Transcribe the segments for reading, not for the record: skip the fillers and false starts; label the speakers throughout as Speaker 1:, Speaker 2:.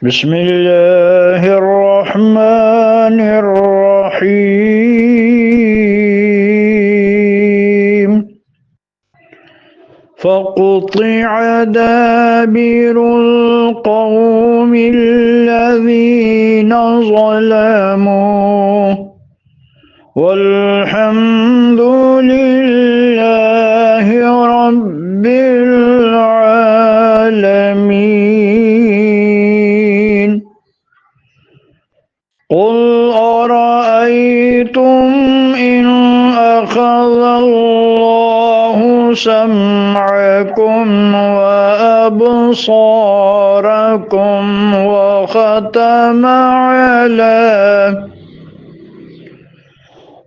Speaker 1: بسم الله الرحمن الرحيم فقطع دابر القوم الذين ظلموا والحمد لله رب العالمين قل أرأيتم إن أخذ الله سمعكم وأبصاركم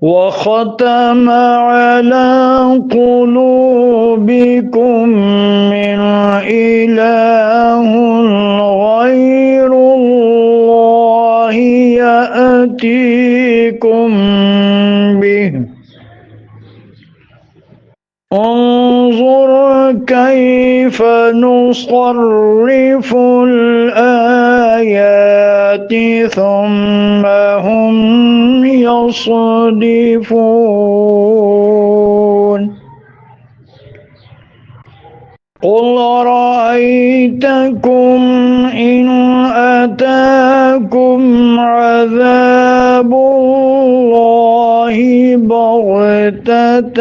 Speaker 1: وختم على قلوبكم من إله غير الله يأتيكم به انظر كيف نصرف الآيات ثم هم يصدفون قل رأيتكم إن أتاكم عذاب الله بغتة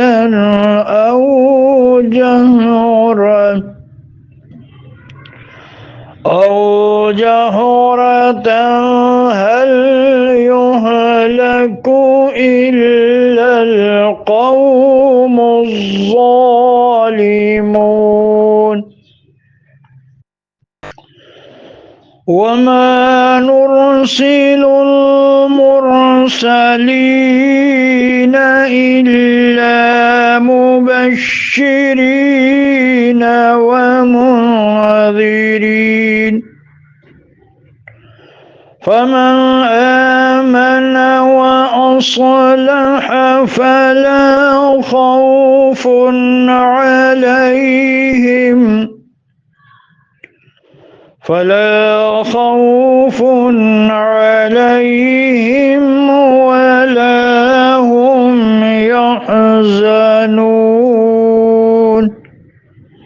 Speaker 1: أو جهرة هل يهلك إلا القوم الظالمون وما نرسل المرسلين إلا مبشرين ومنذرين فمن آمن وأصلح فلا خوف عليهم